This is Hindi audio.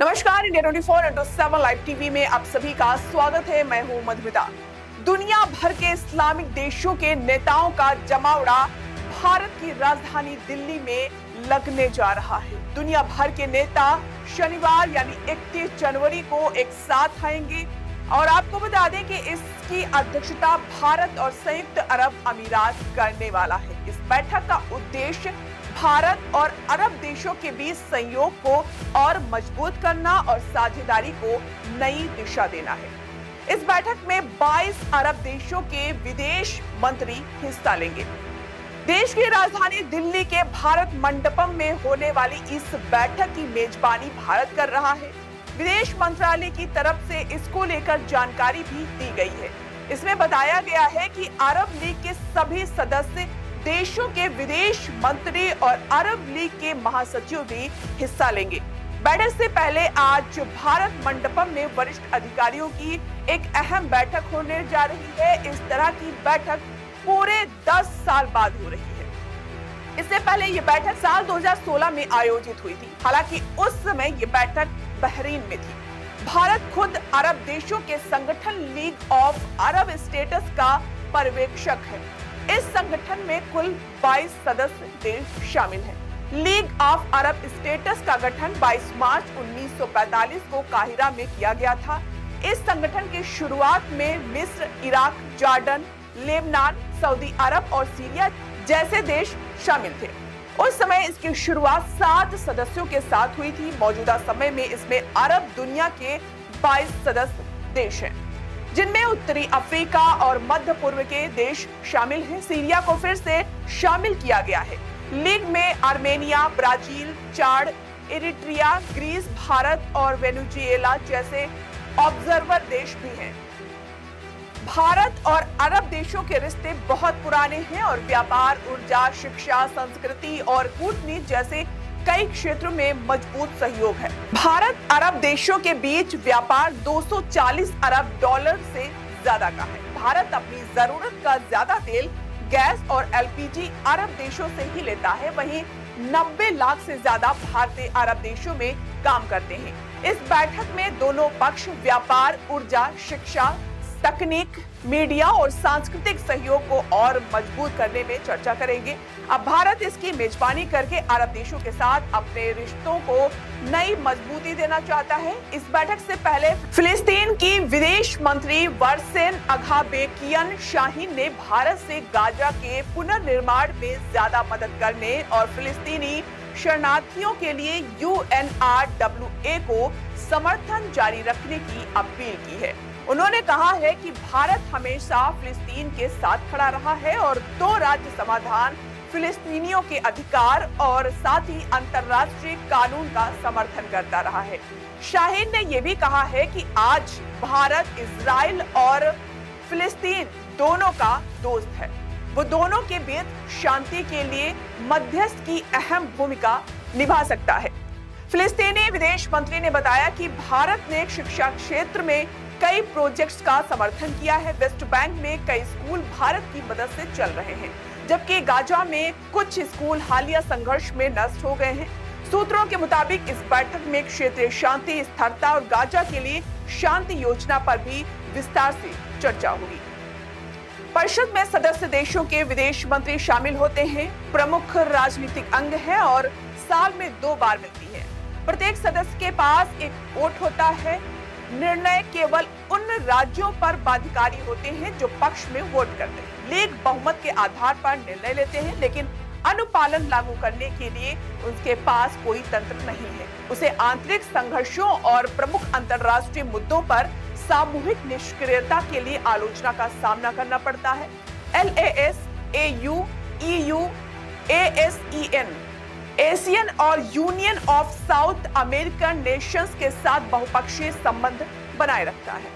नमस्कार, इंडिया 24/7 लाइव टीवी में आप सभी का स्वागत है। मैं हूं मधुमिता। दुनिया भर के इस्लामिक देशों के नेताओं का जमावड़ा भारत की राजधानी दिल्ली में लगने जा रहा है। दुनिया भर के नेता शनिवार यानी 31 जनवरी को एक साथ आएंगे और आपको बता दें कि इसकी अध्यक्षता भारत और संयुक्त अरब अमीरात करने वाला है। इस बैठक का उद्देश्य भारत और अरब देशों के बीच सहयोग को और मजबूत करना और साझेदारी को नई दिशा देना है। इस बैठक में 22 अरब देशों के विदेश मंत्री हिस्सा लेंगे। देश की राजधानी दिल्ली के भारत मंडपम में होने वाली इस बैठक की मेजबानी भारत कर रहा है। विदेश मंत्रालय की तरफ से इसको लेकर जानकारी भी दी गई है। इसमें बताया गया है कि अरब लीग के सभी सदस्य देशों के विदेश मंत्री और अरब लीग के महासचिव भी हिस्सा लेंगे। बैठक से पहले आज भारत मंडपम में वरिष्ठ अधिकारियों की एक अहम बैठक होने जा रही है। इस तरह की बैठक पूरे 10 साल बाद हो रही है। इससे पहले ये बैठक साल 2016 में आयोजित हुई थी। हालांकि उस समय ये बैठक बहरीन में थी। भारत खुद अरब देशों के संगठन लीग ऑफ अरब स्टेट्स का पर्यवेक्षक है। इस संगठन में कुल 22 सदस्य देश शामिल हैं। लीग ऑफ अरब स्टेट्स का गठन 22 मार्च 1945 को काहिरा में किया गया था। इस संगठन की शुरुआत में मिस्र, इराक, जॉर्डन, लेबनान, सऊदी अरब और सीरिया जैसे देश शामिल थे। उस समय इसकी शुरुआत 7 सदस्यों के साथ हुई थी। मौजूदा समय में इसमें अरब दुनिया के 22 सदस्य देश हैं, जिनमें उत्तरी अफ्रीका और मध्य पूर्व के देश शामिल हैं। सीरिया को फिर से शामिल किया गया है। लीग में आर्मेनिया, ब्राजील, चाड, इरिट्रिया, ग्रीस, भारत और वेनेजुएला जैसे ऑब्जर्वर देश भी हैं। भारत और अरब देशों के रिश्ते बहुत पुराने हैं और व्यापार, ऊर्जा, शिक्षा, संस्कृति और कूटनीति जैसे कई क्षेत्रों में मजबूत सहयोग है। भारत अरब देशों के बीच व्यापार 240 अरब डॉलर से ज्यादा का है। भारत अपनी जरूरत का ज्यादा तेल, गैस और एलपीजी अरब देशों से ही लेता है। वहीं 90 लाख से ज्यादा भारतीय अरब देशों में काम करते हैं। इस बैठक में दोनों पक्ष व्यापार, ऊर्जा, शिक्षा, तकनीक, मीडिया और सांस्कृतिक सहयोग को और मजबूत करने में चर्चा करेंगे। अब भारत इसकी मेजबानी करके अरब देशों के साथ अपने रिश्तों को नई मजबूती देना चाहता है। इस बैठक से पहले फिलिस्तीन की विदेश मंत्री वरसेन अघाबेकियन शाहीन ने भारत से गाजा के पुनर्निर्माण में ज्यादा मदद करने और फिलिस्तीनी शरणार्थियों के लिए UNRWA को समर्थन जारी रखने की अपील की है। उन्होंने कहा है कि भारत हमेशा फिलिस्तीन के साथ खड़ा रहा है और 2 राज्य समाधान, फिलिस्तीनियों के अधिकार और साथ ही अंतर्राष्ट्रीय कानून का समर्थन करता रहा है। शाहीन ने यह भी कहा है कि आज भारत इजराइल और फिलिस्तीन दोनों का दोस्त है। वो दोनों के बीच शांति के लिए मध्यस्थ की अहम भूमिका निभा सकता है। फिलिस्तीनी विदेश मंत्री ने बताया कि भारत ने शिक्षा क्षेत्र में कई प्रोजेक्ट्स का समर्थन किया है। वेस्ट बैंक में कई स्कूल भारत की मदद से चल रहे हैं, जबकि गाजा में कुछ स्कूल हालिया संघर्ष में नष्ट हो गए हैं। सूत्रों के मुताबिक इस बैठक में क्षेत्रीय शांति, स्थिरता और गाजा के लिए शांति योजना पर भी विस्तार से चर्चा होगी। परिषद में सदस्य देशों के विदेश मंत्री शामिल होते हैं। प्रमुख राजनीतिक अंग है और साल में 2 बार मिलती है। प्रत्येक सदस्य के पास एक वोट होता है। निर्णय केवल उन राज्यों पर बाध्यकारी होते हैं जो पक्ष में वोट करते हैं। लीग बहुमत के आधार पर निर्णय लेते हैं, लेकिन अनुपालन लागू करने के लिए उसके पास कोई तंत्र नहीं है। उसे आंतरिक संघर्षों और प्रमुख अंतर्राष्ट्रीय मुद्दों पर सामूहिक निष्क्रियता के लिए आलोचना का सामना करना पड़ता है। LAS, AU, EU, ASEAN, Asian और union of South American nations के साथ बहुपक्षीय संबंध बनाए रखता है।